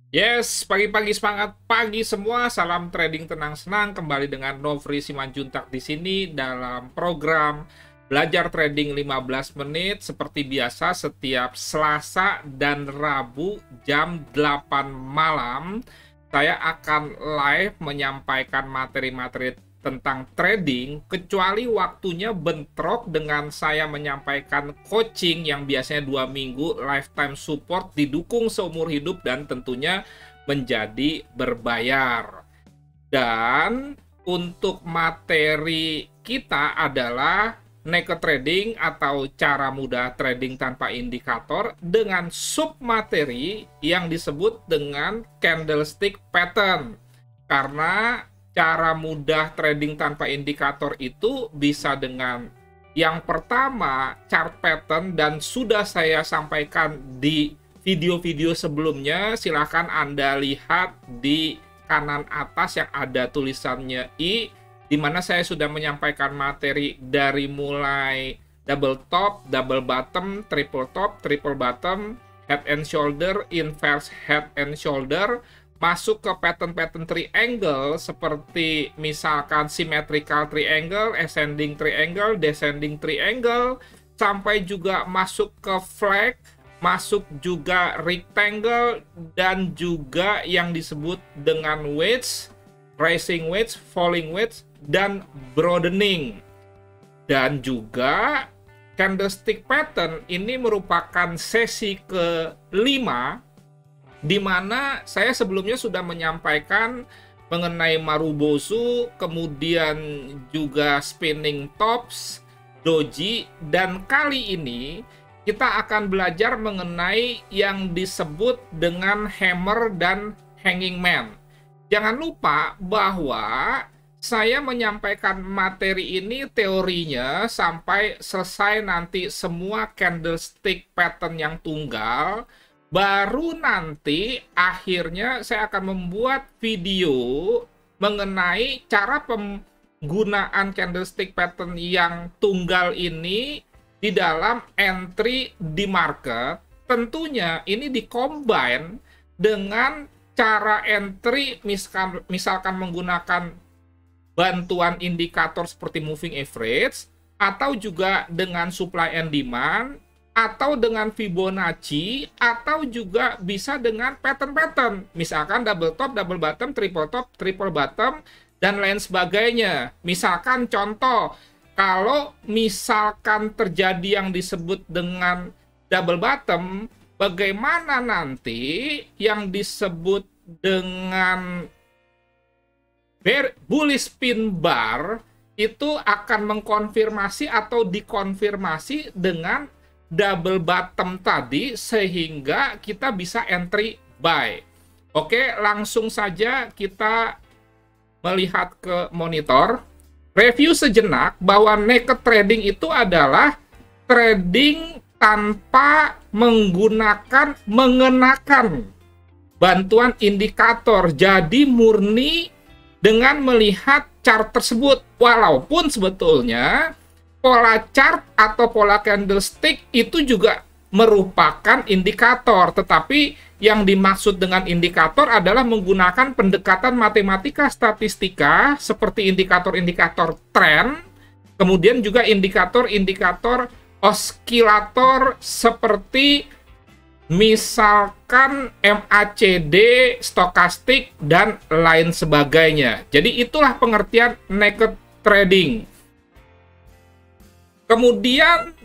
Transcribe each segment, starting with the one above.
Yes, pagi-pagi semangat pagi semua. Salam trading tenang senang. Kembali dengan Nofri Simanjuntak di sini dalam program Belajar Trading 15 menit seperti biasa setiap Selasa dan Rabu jam 8 malam. Saya akan live menyampaikan materi-materi tentang trading, kecuali waktunya bentrok dengan saya menyampaikan coaching yang biasanya 2 minggu, lifetime support, didukung seumur hidup dan tentunya menjadi berbayar. Dan untuk materi kita adalah naked trading atau cara mudah trading tanpa indikator dengan submateri yang disebut dengan candlestick pattern. Karena cara mudah trading tanpa indikator itu bisa dengan yang pertama chart pattern, dan sudah saya sampaikan di video-video sebelumnya. Silahkan Anda lihat di kanan atas yang ada tulisannya I, di mana saya sudah menyampaikan materi dari mulai double top, double bottom, triple top, triple bottom, head and shoulder, inverse head and shoulder, masuk ke pattern-pattern triangle seperti misalkan symmetrical triangle, ascending triangle, descending triangle, sampai juga masuk ke flag, masuk juga rectangle, dan juga yang disebut dengan wedge, rising wedge, falling wedge, dan broadening. Dan juga candlestick pattern ini merupakan sesi ke-5, di mana saya sebelumnya sudah menyampaikan mengenai Marubozu, kemudian juga spinning tops, doji, dan kali ini kita akan belajar mengenai yang disebut dengan hammer dan hanging man. Jangan lupa bahwa saya menyampaikan materi ini teorinya sampai selesai nanti semua candlestick pattern yang tunggal. Baru nanti akhirnya saya akan membuat video mengenai cara penggunaan candlestick pattern yang tunggal ini di dalam entry di market. Tentunya ini dikombine dengan cara entry misalkan menggunakan bantuan indikator seperti moving average, atau juga dengan supply and demand, atau dengan Fibonacci, atau juga bisa dengan pattern-pattern, misalkan double top, double bottom, triple top, triple bottom, dan lain sebagainya. Misalkan contoh, kalau misalkan terjadi yang disebut dengan double bottom, bagaimana nanti yang disebut dengan bullish pin bar itu akan mengkonfirmasi atau dikonfirmasi dengan double bottom tadi sehingga kita bisa entry buy. Oke, langsung saja kita melihat ke monitor. Review sejenak bahwa naked trading itu adalah trading tanpa mengenakan bantuan indikator. Jadi murni dengan melihat chart tersebut. Walaupun sebetulnya pola chart atau pola candlestick itu juga merupakan indikator, tetapi yang dimaksud dengan indikator adalah menggunakan pendekatan matematika statistika seperti indikator-indikator tren, kemudian juga indikator-indikator oskilator seperti misalkan MACD, stokastik, dan lain sebagainya. Jadi itulah pengertian naked trading. Kemudian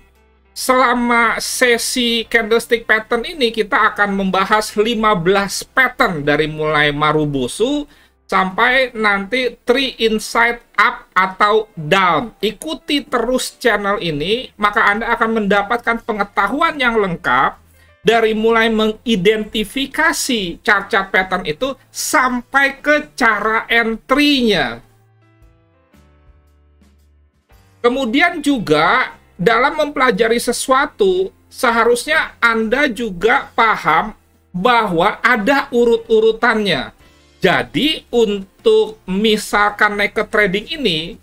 selama sesi candlestick pattern ini kita akan membahas 15 pattern dari mulai Marubozu sampai nanti 3 inside up atau down. Ikuti terus channel ini, maka Anda akan mendapatkan pengetahuan yang lengkap dari mulai mengidentifikasi chart-chart pattern itu sampai ke cara entry-nya. Kemudian juga dalam mempelajari sesuatu, seharusnya Anda juga paham bahwa ada urut-urutannya. Jadi, untuk misalkan naked trading ini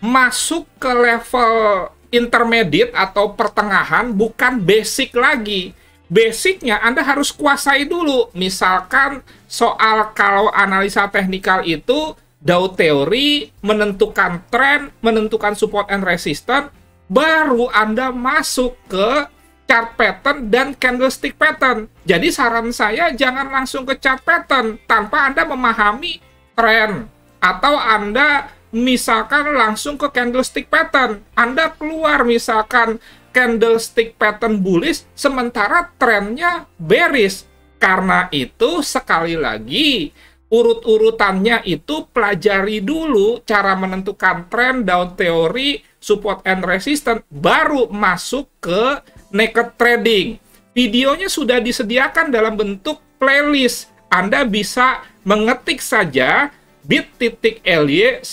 masuk ke level intermediate atau pertengahan, bukan basic lagi. Basicnya Anda harus kuasai dulu. Misalkan soal kalau analisa teknikal itu, Dow teori, menentukan tren, menentukan support and resistance, baru Anda masuk ke chart pattern dan candlestick pattern. Jadi saran saya jangan langsung ke chart pattern tanpa Anda memahami tren. Atau Anda misalkan langsung ke candlestick pattern. Anda keluar misalkan candlestick pattern bullish sementara trennya bearish. Karena itu sekali lagi urut-urutannya itu pelajari dulu cara menentukan tren, Dow teori, support and resistance, baru masuk ke naked trading. Videonya sudah disediakan dalam bentuk playlist. Anda bisa mengetik saja bit.ly/15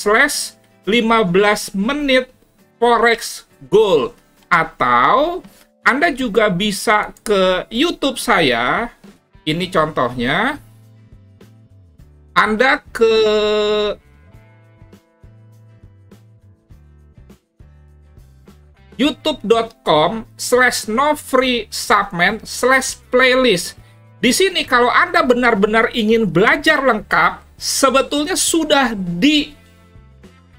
menit forex gold, atau Anda juga bisa ke YouTube saya. Ini contohnya. Anda ke youtube.com/nofreesubment/playlist. Di sini kalau Anda benar-benar ingin belajar lengkap, sebetulnya sudah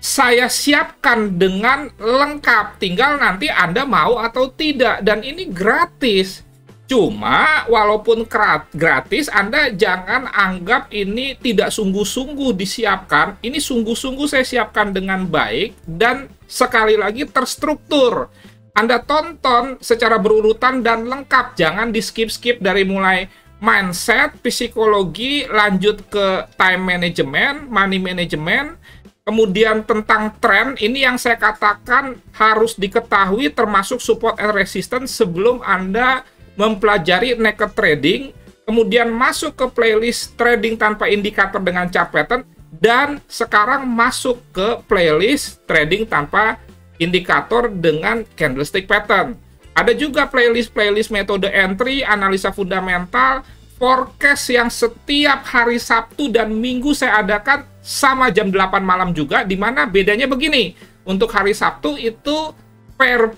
saya siapkan dengan lengkap. Tinggal nanti Anda mau atau tidak. Dan ini gratis. Cuma walaupun gratis, Anda jangan anggap ini tidak sungguh-sungguh disiapkan. Ini sungguh-sungguh saya siapkan dengan baik dan sekali lagi terstruktur. Anda tonton secara berurutan dan lengkap. Jangan di-skip-skip dari mulai mindset, psikologi, lanjut ke time management, money management. Kemudian tentang tren, ini yang saya katakan harus diketahui termasuk support and resistance sebelum Anda mempelajari naked trading, kemudian masuk ke playlist trading tanpa indikator dengan chart pattern, dan sekarang masuk ke playlist trading tanpa indikator dengan candlestick pattern. Ada juga playlist metode entry, analisa fundamental, forecast yang setiap hari Sabtu dan Minggu saya adakan sama jam 8 malam juga, di mana bedanya begini. Untuk hari Sabtu itu pair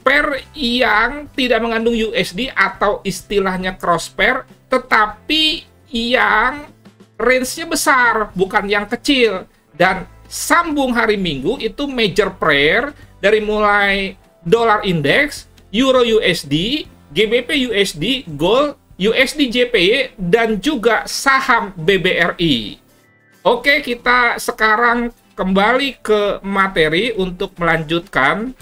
yang tidak mengandung USD atau istilahnya cross pair, tetapi yang range-nya besar, bukan yang kecil. Dan sambung hari Minggu itu major pair dari mulai dollar index, euro USD, GBP USD, gold, USD JPY, dan juga saham BBRI. Oke, kita sekarang kembali ke materi untuk melanjutkan.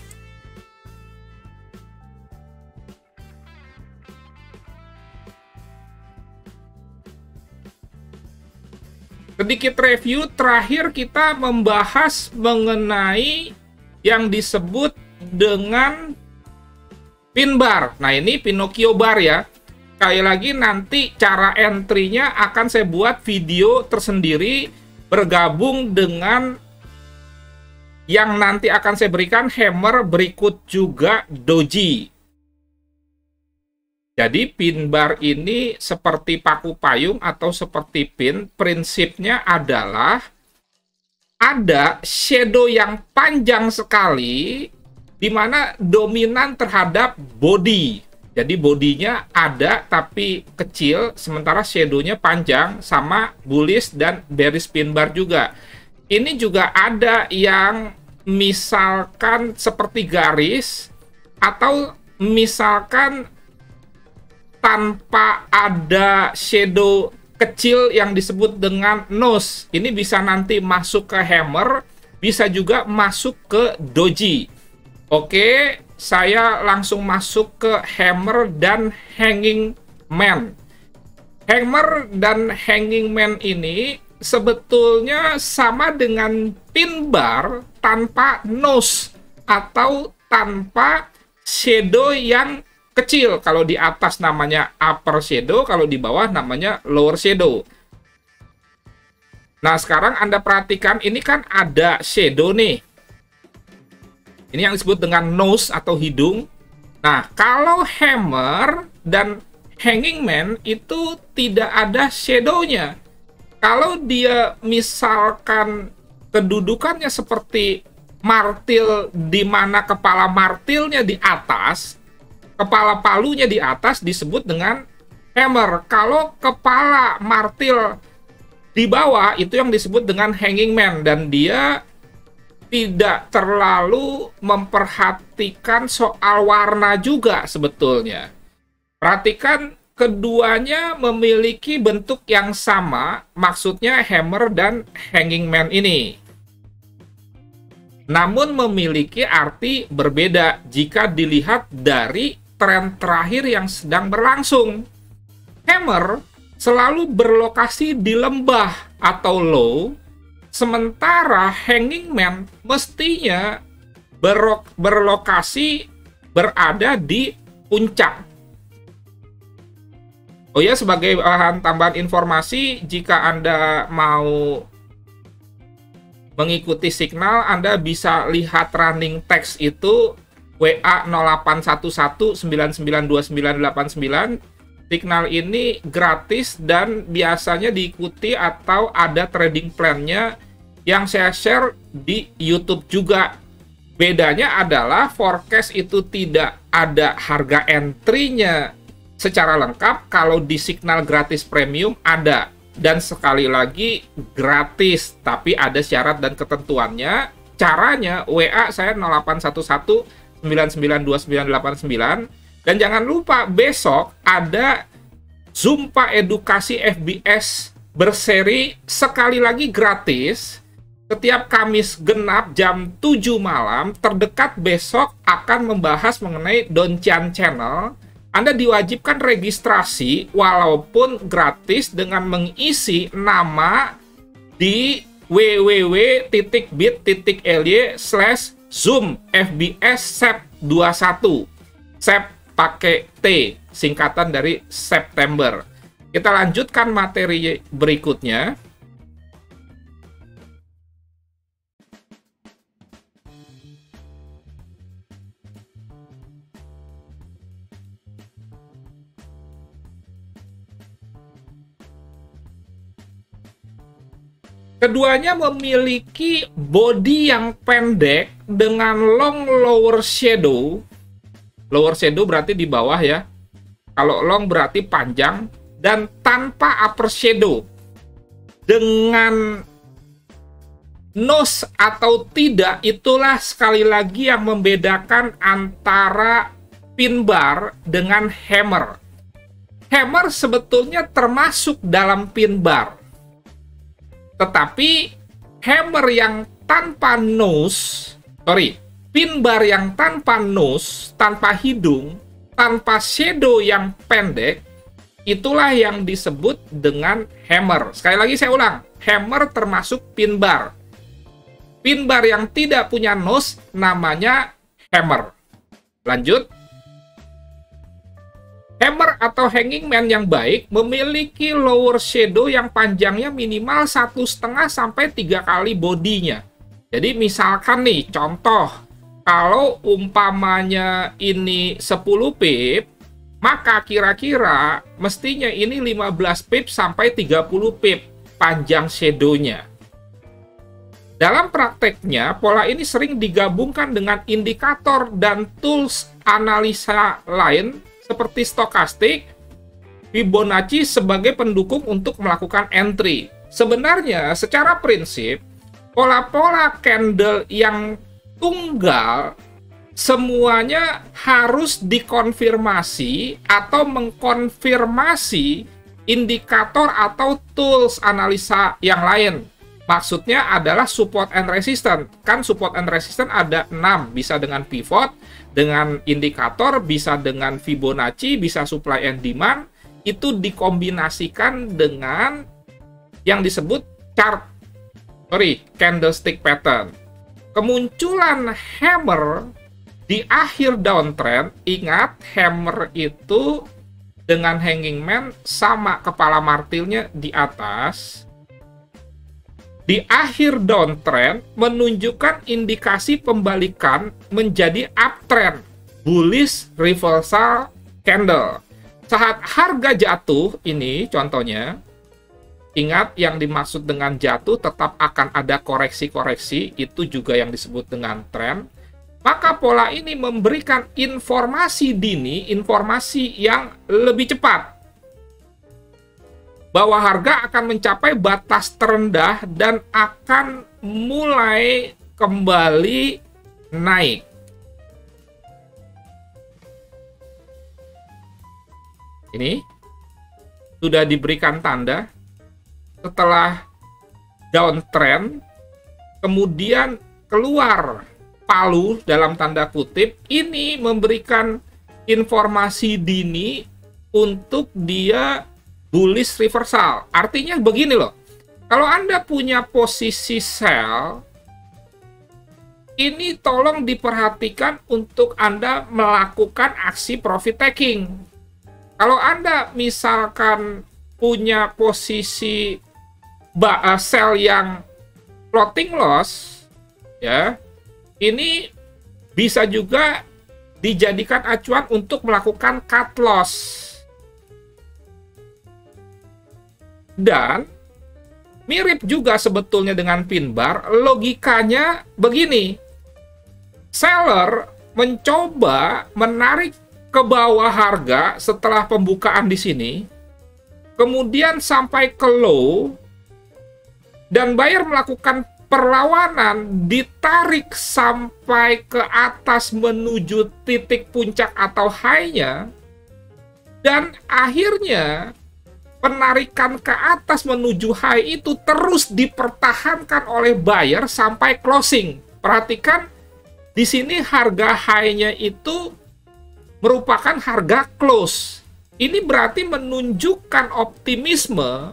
sedikit review, terakhir kita membahas mengenai yang disebut dengan pin bar. Nah, ini Pinocchio bar ya. Sekali lagi nanti cara entry-nya akan saya buat video tersendiri bergabung dengan yang nanti akan saya berikan hammer, berikut juga doji. Jadi pin bar ini seperti paku payung atau seperti pin, prinsipnya adalah ada shadow yang panjang sekali di mana dominan terhadap body. Jadi bodinya ada tapi kecil, sementara shadow-nya panjang, sama bullish dan bearish pin bar juga. Ini juga ada yang misalkan seperti garis, atau misalkan tanpa ada shadow kecil yang disebut dengan nose. Ini bisa nanti masuk ke hammer, bisa juga masuk ke doji. Oke, saya langsung masuk ke hammer dan hanging man. Hammer dan hanging man ini sebetulnya sama dengan pin bar tanpa nose atau tanpa shadow yang kecil. Kalau di atas namanya upper shadow, kalau di bawah namanya lower shadow. Nah, sekarang Anda perhatikan, ini kan ada shadow nih. Ini yang disebut dengan nose atau hidung. Nah, kalau hammer dan hanging man itu tidak ada shadow-nya. Kalau dia misalkan kedudukannya seperti martil, di mana kepala martilnya di atas, kepala palunya di atas, disebut dengan hammer. Kalau kepala martil di bawah, itu yang disebut dengan hanging man. Dan dia tidak terlalu memperhatikan soal warna juga sebetulnya. Perhatikan, keduanya memiliki bentuk yang sama, maksudnya hammer dan hanging man ini. Namun memiliki arti berbeda jika dilihat dari tren terakhir yang sedang berlangsung. Hammer selalu berlokasi di lembah atau low, sementara hanging man mestinya berlokasi berada di puncak. Oh ya, sebagai bahan tambahan informasi, jika Anda mau mengikuti signal, Anda bisa lihat running text itu WA 0811992989. Signal ini gratis dan biasanya diikuti atau ada trading plan-nya yang saya share di YouTube juga. Bedanya adalah forecast itu tidak ada harga entry-nya secara lengkap. Kalau di signal gratis premium ada, dan sekali lagi gratis, tapi ada syarat dan ketentuannya. Caranya WA saya 0811992989. Dan jangan lupa besok ada Zumpa Edukasi FBS berseri, sekali lagi gratis. Setiap Kamis genap jam 7 malam, terdekat besok akan membahas mengenai Doncian Channel. Anda diwajibkan registrasi walaupun gratis dengan mengisi nama di www.bit.ly/zoom FBS SEP 21. SEP pakai T, singkatan dari September. Kita lanjutkan materi berikutnya. Keduanya memiliki body yang pendek dengan long lower shadow. Lower shadow berarti di bawah ya. Kalau long berarti panjang, dan tanpa upper shadow. Dengan nose atau tidak, itulah sekali lagi yang membedakan antara pin bar dengan hammer. Hammer sebetulnya termasuk dalam pin bar. Tetapi hammer yang tanpa nose, pin bar yang tanpa nose, tanpa hidung, tanpa shadow yang pendek, itulah yang disebut dengan hammer. Sekali lagi saya ulang, hammer termasuk pin bar. Pin bar yang tidak punya nose namanya hammer. Lanjut. Hammer atau hanging man yang baik memiliki lower shadow yang panjangnya minimal 1,5 sampai 3 kali bodinya. Jadi misalkan nih, contoh, kalau umpamanya ini 10 pip, maka kira-kira mestinya ini 15 pip sampai 30 pip panjang shadownya. Dalam prakteknya, pola ini sering digabungkan dengan indikator dan tools analisa lain seperti stokastik, Fibonacci sebagai pendukung untuk melakukan entry. Sebenarnya, secara prinsip, pola-pola candle yang tunggal semuanya harus dikonfirmasi atau mengkonfirmasi indikator atau tools analisa yang lain. Maksudnya adalah support and resistance. Kan support and resistance ada 6, bisa dengan pivot, dengan indikator, bisa dengan Fibonacci, bisa supply and demand. Itu dikombinasikan dengan yang disebut candlestick pattern. Kemunculan hammer di akhir downtrend, ingat hammer itu dengan hanging man sama kepala martilnya di atas. Di akhir downtrend menunjukkan indikasi pembalikan menjadi uptrend, bullish reversal candle. Saat harga jatuh, ini contohnya, ingat yang dimaksud dengan jatuh tetap akan ada koreksi-koreksi, itu juga yang disebut dengan trend. Maka pola ini memberikan informasi dini, informasi yang lebih cepat, bahwa harga akan mencapai batas terendah dan akan mulai kembali naik. Ini sudah diberikan tanda setelah downtrend, kemudian keluar palu dalam tanda kutip, ini memberikan informasi dini untuk dia bullish reversal. Artinya begini loh, kalau Anda punya posisi sell, ini tolong diperhatikan untuk Anda melakukan aksi profit taking. Kalau Anda misalkan punya posisi sell yang floating loss, ya, ini bisa juga dijadikan acuan untuk melakukan cut loss. Dan mirip juga sebetulnya dengan pin bar, logikanya begini. Seller mencoba menarik ke bawah harga setelah pembukaan di sini, kemudian sampai ke low, dan buyer melakukan perlawanan, ditarik sampai ke atas menuju titik puncak atau high-nya, dan akhirnya penarikan ke atas menuju high itu terus dipertahankan oleh buyer sampai closing. Perhatikan, di sini harga high-nya itu merupakan harga close. Ini berarti menunjukkan optimisme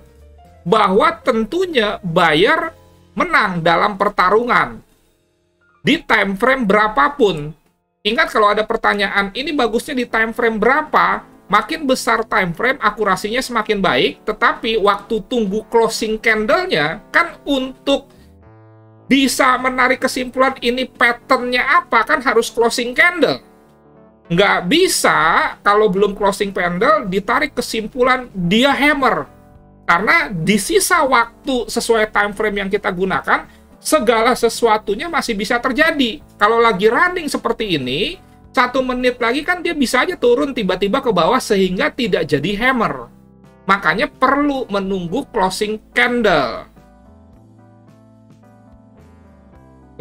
bahwa tentunya buyer menang dalam pertarungan di time frame berapapun. Ingat, kalau ada pertanyaan, ini bagusnya di time frame berapa? Makin besar time frame, akurasinya semakin baik, tetapi waktu tunggu closing candle-nya, kan untuk bisa menarik kesimpulan ini pattern-nya apa, kan harus closing candle. Nggak bisa kalau belum closing candle ditarik kesimpulan dia hammer. Karena di sisa waktu sesuai time frame yang kita gunakan, segala sesuatunya masih bisa terjadi. Kalau lagi running seperti ini, 1 menit lagi kan dia bisa aja turun tiba-tiba ke bawah sehingga tidak jadi hammer. Makanya perlu menunggu closing candle.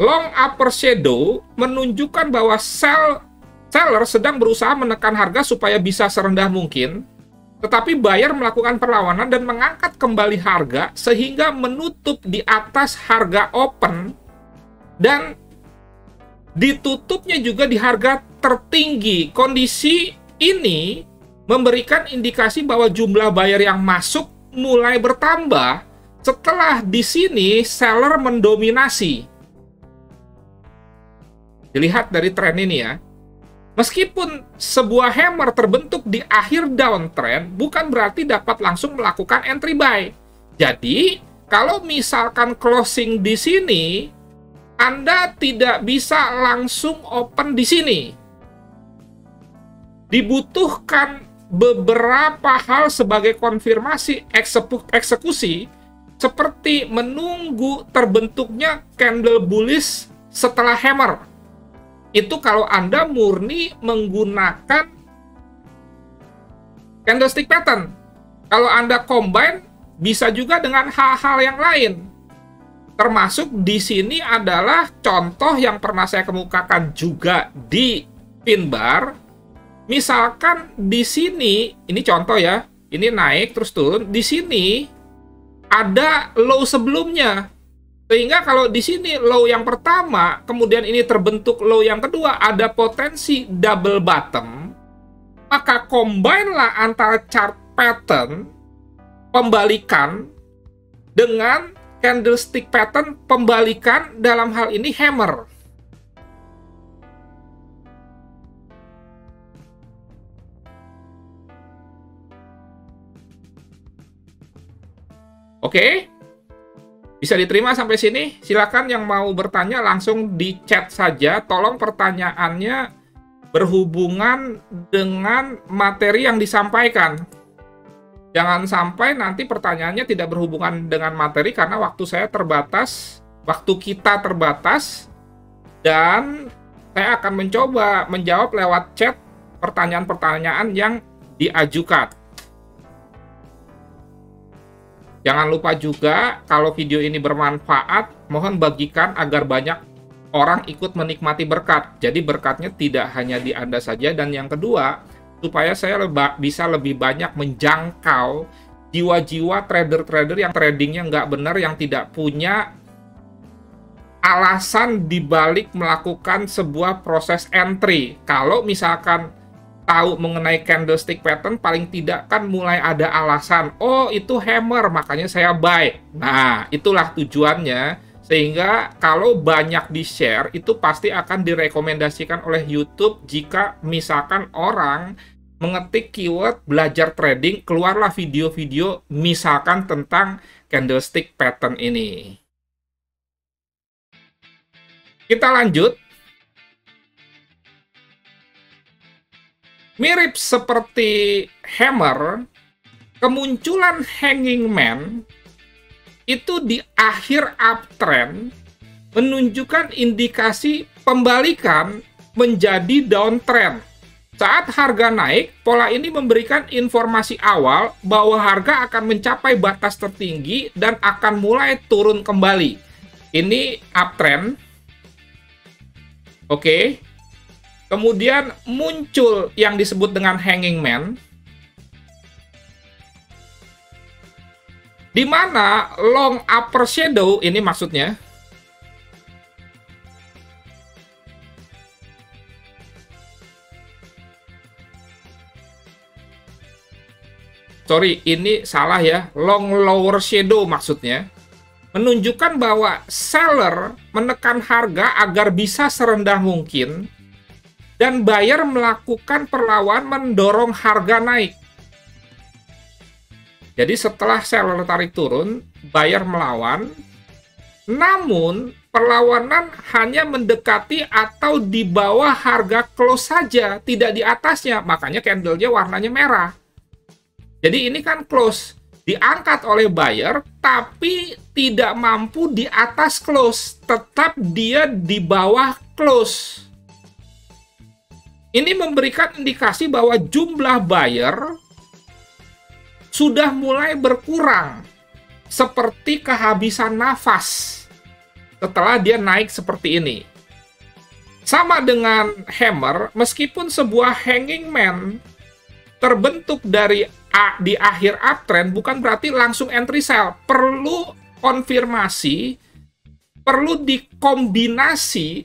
Long upper shadow menunjukkan bahwa seller sedang berusaha menekan harga supaya bisa serendah mungkin, tetapi buyer melakukan perlawanan dan mengangkat kembali harga sehingga menutup di atas harga open dan ditutupnya juga di harga tertinggi. Kondisi ini memberikan indikasi bahwa jumlah buyer yang masuk mulai bertambah setelah di sini seller mendominasi. Dilihat dari tren ini ya. Meskipun sebuah hammer terbentuk di akhir downtrend, bukan berarti dapat langsung melakukan entry buy. Jadi, kalau misalkan closing di sini, Anda tidak bisa langsung open di sini. Dibutuhkan beberapa hal sebagai konfirmasi eksekusi, seperti menunggu terbentuknya candle bullish setelah hammer. Itu kalau Anda murni menggunakan candlestick pattern. Kalau Anda combine, bisa juga dengan hal-hal yang lain. Termasuk di sini adalah contoh yang pernah saya kemukakan juga di pin bar. Misalkan di sini, ini contoh ya, ini naik terus turun. Di sini ada low sebelumnya. Sehingga kalau di sini low yang pertama, kemudian ini terbentuk low yang kedua, ada potensi double bottom, maka combine lah antara chart pattern pembalikan dengan candlestick pattern pembalikan, dalam hal ini hammer. Oke? Bisa diterima sampai sini? Silakan yang mau bertanya langsung di chat saja. Tolong pertanyaannya berhubungan dengan materi yang disampaikan. Jangan sampai nanti pertanyaannya tidak berhubungan dengan materi karena waktu saya terbatas, waktu kita terbatas, dan saya akan mencoba menjawab lewat chat pertanyaan-pertanyaan yang diajukan. Jangan lupa juga, kalau video ini bermanfaat, mohon bagikan agar banyak orang ikut menikmati berkat. Jadi berkatnya tidak hanya di Anda saja. Dan yang kedua, supaya saya bisa lebih banyak menjangkau jiwa-jiwa trader-trader yang tradingnya nggak benar, yang tidak punya alasan dibalik melakukan sebuah proses entry. Kalau misalkan tahu mengenai candlestick pattern, paling tidak kan mulai ada alasan, oh itu hammer, makanya saya buy. Nah, itulah tujuannya, sehingga kalau banyak di-share, itu pasti akan direkomendasikan oleh YouTube. Jika misalkan orang mengetik keyword belajar trading, keluarlah video-video misalkan tentang candlestick pattern ini. Kita lanjut. Mirip seperti hammer, kemunculan hanging man itu di akhir uptrend menunjukkan indikasi pembalikan menjadi downtrend. Saat harga naik, pola ini memberikan informasi awal bahwa harga akan mencapai batas tertinggi dan akan mulai turun kembali. Ini uptrend. Oke. Kemudian muncul yang disebut dengan hanging man, di mana long upper shadow, ini maksudnya, sorry, ini salah ya, long lower shadow maksudnya, menunjukkan bahwa seller menekan harga agar bisa serendah mungkin, dan buyer melakukan perlawanan mendorong harga naik. Jadi setelah seller tarik turun, buyer melawan, namun perlawanan hanya mendekati atau di bawah harga close saja, tidak di atasnya, makanya candlenya warnanya merah. Jadi ini kan close, diangkat oleh buyer, tapi tidak mampu di atas close, tetap dia di bawah close. Ini memberikan indikasi bahwa jumlah buyer sudah mulai berkurang, seperti kehabisan nafas setelah dia naik seperti ini. Sama dengan hammer, meskipun sebuah hanging man terbentuk di akhir uptrend, bukan berarti langsung entry sell. Perlu konfirmasi, perlu dikombinasi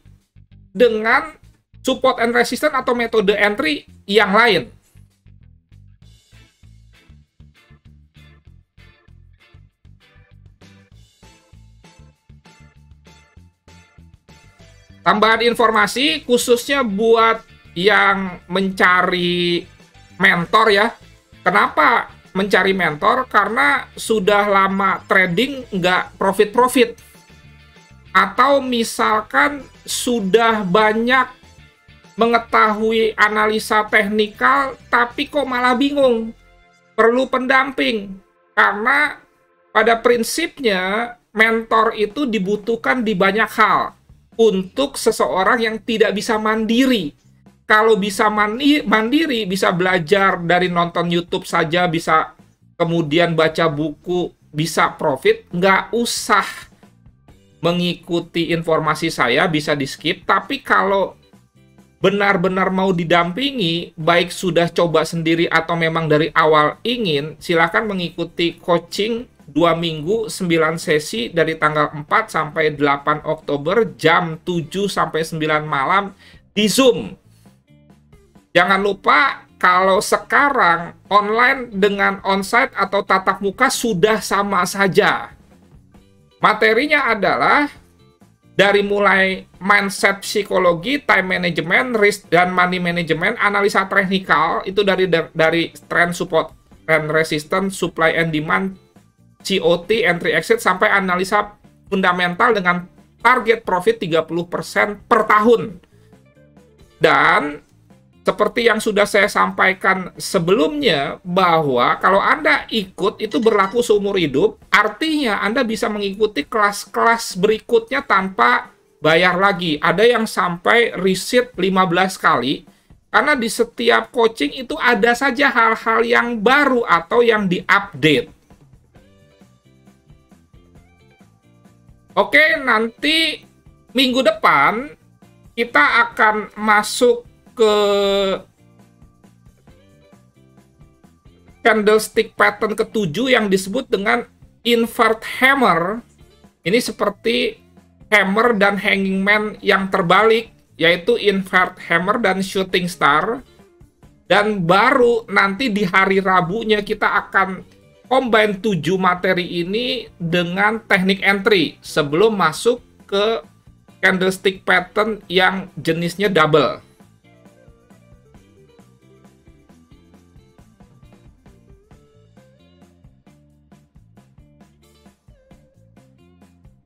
dengan support and resistance atau metode entry yang lain. Tambahan informasi khususnya buat yang mencari mentor ya. Kenapa mencari mentor? Karena sudah lama trading nggak profit-profit. Atau misalkan sudah banyak mengetahui analisa teknikal tapi kok malah bingung. Perlu pendamping. Karena pada prinsipnya mentor itu dibutuhkan di banyak hal untuk seseorang yang tidak bisa mandiri. Kalau bisa mandiri, bisa belajar dari nonton YouTube saja, bisa kemudian baca buku, bisa profit, nggak usah mengikuti informasi saya, bisa di-skip. Tapi kalau benar-benar mau didampingi, baik sudah coba sendiri atau memang dari awal ingin, silakan mengikuti coaching 2 minggu 9 sesi dari tanggal 4 sampai 8 Oktober jam 7 sampai 9 malam di Zoom. Jangan lupa kalau sekarang online dengan onsite atau tatap muka sudah sama saja. Materinya adalah dari mulai mindset psikologi, time management, risk dan money management, analisa teknikal itu dari trend support and resistance, supply and demand, COT, entry exit sampai analisa fundamental dengan target profit 30% per tahun. Dan seperti yang sudah saya sampaikan sebelumnya, bahwa kalau Anda ikut itu berlaku seumur hidup, artinya Anda bisa mengikuti kelas-kelas berikutnya tanpa bayar lagi. Ada yang sampai reset 15 kali, karena di setiap coaching itu ada saja hal-hal yang baru atau yang diupdate. Oke, nanti minggu depan kita akan masuk ke candlestick pattern ke-7 yang disebut dengan invert hammer. Ini seperti hammer dan hanging man yang terbalik, yaitu invert hammer dan shooting star. Dan baru nanti di hari Rabunya kita akan combine 7 materi ini dengan teknik entry sebelum masuk ke candlestick pattern yang jenisnya double.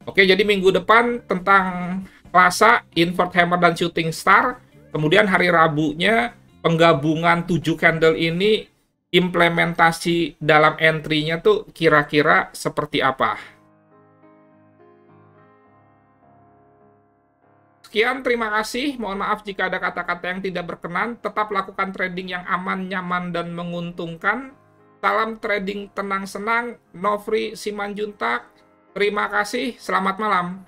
Oke, jadi minggu depan tentang Selasa, invert hammer dan shooting star. Kemudian hari Rabunya penggabungan 7 candle ini, implementasi dalam entry-nya tuh kira-kira seperti apa. Sekian, terima kasih. Mohon maaf jika ada kata-kata yang tidak berkenan. Tetap lakukan trading yang aman, nyaman, dan menguntungkan. Salam trading tenang senang. Nofri Simanjuntak. Terima kasih, selamat malam.